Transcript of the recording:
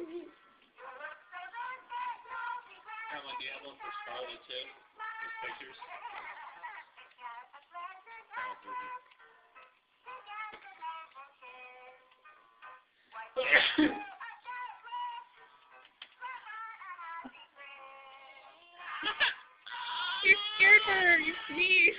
Have like the album for Scarlet too. His pictures. You scared her. You sneezed.